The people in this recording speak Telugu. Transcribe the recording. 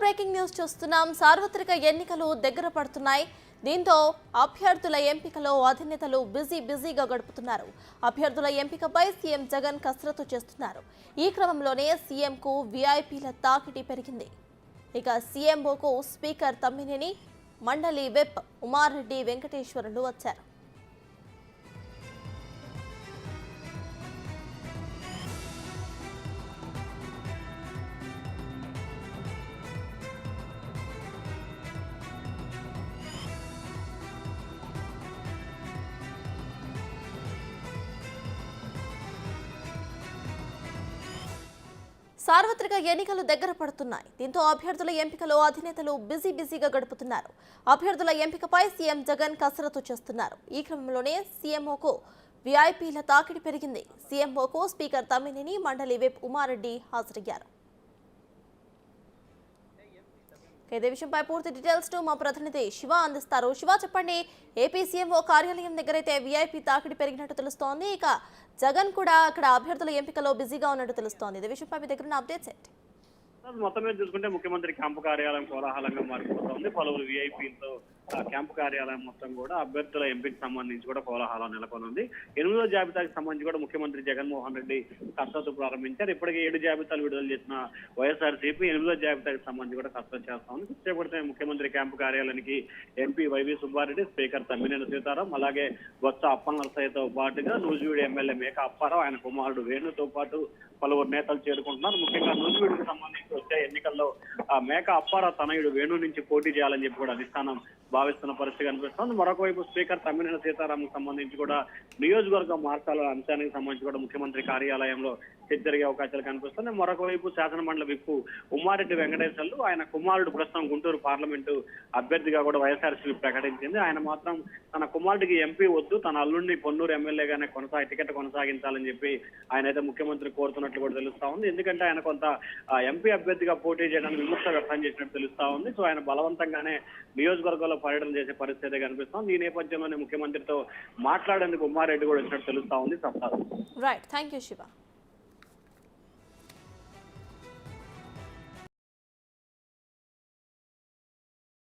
బ్రేకింగ్ న్యూస్ చూస్తున్నాం. సార్వత్రిక ఎన్నికలు దగ్గర పడుతున్నాయి. దీంతో అభ్యర్థుల ఎంపికలో అధినేతలు బిజీగా గడుపుతున్నారు. అభ్యర్థుల ఎంపికపై సీఎం జగన్ కసరత్తు చేస్తున్నారు. ఈ క్రమంలోనే సీఎంకు వీఐపీల తాకిడి పెరిగింది. ఇక సీఎంఓకు స్పీకర్ తమ్మినేని, మండలి విప్ ఉమారెడ్డి వెంకటేశ్వర్లు వచ్చారు. సార్వత్రిక ఎన్నికలు దగ్గర పడుతున్నాయి. దీంతో అభ్యర్థుల ఎంపికలో అధినేతలు బిజీగా గడుపుతున్నారు. అభ్యర్థుల ఎంపికపై సీఎం జగన్ కసరత్తు చేస్తున్నారు. ఈ క్రమంలోనే సీఎంఓకు వీఐపీల తాకిడి పెరిగింది. సీఎంఓకు స్పీకర్ తమ్మినేని, మండలి విప్ ఉమారెడ్డి హాజరయ్యారు. ఇదే విషయంపై పూర్తి డీటెయిల్స్ మా ప్రతినిధి శివ అందిస్తారు. శివ, చెప్పండి. ఏపీ సీఎంఓ కార్యాలయం దగ్గరైతే వీఐపీ తాకిడి పెరిగినట్టు తెలుస్తోంది. ఇక జగన్ కూడా అక్కడ అభ్యర్థుల ఎంపికలో బిజీగా ఉన్నట్టు తెలుస్తోంది. ఇదే విషయంపై మీ దగ్గర ఉన్న అప్డేట్స్ ఏంటి? మొత్తం మీద చూసుకుంటే ముఖ్యమంత్రి క్యాంపు కార్యాలయం కోలాహలంగా మారిపోతుంది. పలువురు వీఐపీలతో క్యాంపు కార్యాలయం మొత్తం కూడా అభ్యర్థుల ఎంపికకు సంబంధించి కూడా కోలాహలం నెలకొనుంది. 8వ జాబితాకి సంబంధించి కూడా ముఖ్యమంత్రి జగన్మోహన్ రెడ్డి కసరత్తు ప్రారంభించారు. ఇప్పటికే 7 జాబితాలు విడుదల చేసిన వైఎస్ఆర్సీపీ 8వ జాబితాకి సంబంధించి కూడా కసరత్తు చేస్తా ఉంది. చేపడితే ముఖ్యమంత్రి క్యాంపు కార్యాలయానికి MP YV Subba Reddy, speaker Tammineni Sitaram, అలాగే బొత్స అప్పన్నరసయ్యతో పాటుగా నూజివీడు ఎమ్మెల్యే మేక అప్పారావు, ఆయన కుమారుడు వేణుతో పాటు పలువురు నేతలు చేరుకుంటున్నారు. ముఖ్యంగా నూజివీడుకు సంబంధించి వచ్చే ఎన్నికల్లో మేక అప్పారావు తనయుడు వేణు నుంచి పోటీ చేయాలని చెప్పి కూడా అధిష్టానం భావిస్తున్న పరిస్థితి కనిపిస్తోంది. మరొక వైపు స్పీకర్ తమ్మినేని సీతారాంకు సంబంధించి కూడా నియోజకవర్గం మార్చాలనే అంశానికి సంబంధించి కూడా ముఖ్యమంత్రి కార్యాలయంలో చర్చ జరిగే అవకాశాలు కనిపిస్తున్నాయి. మరొక వైపు శాసనమండలి విప్ ఉమారెడ్డి వెంకటేశ్వర్లు, ఆయన కుమారుడు ప్రస్తుతం గుంటూరు పార్లమెంటు అభ్యర్థిగా కూడా వైఎస్ఆర్సీపీ ప్రకటించింది. ఆయన మాత్రం తన కుమారుడికి ఎంపీ వద్దు, తన అల్లుడిని పొన్నూరు ఎమ్మెల్యేగానే టికెట్ కొనసాగించాలని చెప్పి ఆయన అయితే ముఖ్యమంత్రి కోరుతున్నట్లు కూడా తెలుస్తా ఉంది. ఎందుకంటే ఆయన కొంత ఎంపీ అభ్యర్థిగా పోటీ చేయడానికి విమర్శ వ్యక్తం చేసినట్టు తెలుస్తా ఉంది. సో ఆయన బలవంతంగానే నియోజకవర్గంలో పర్యటన చేసే పరిస్థితి కనిపిస్తోంది. ఈ నేపథ్యంలోనే ముఖ్యమంత్రితో మాట్లాడేందుకు ఉమారెడ్డి కూడా వచ్చినట్టు తెలుస్తా ఉంది. Right, thank you Shiva.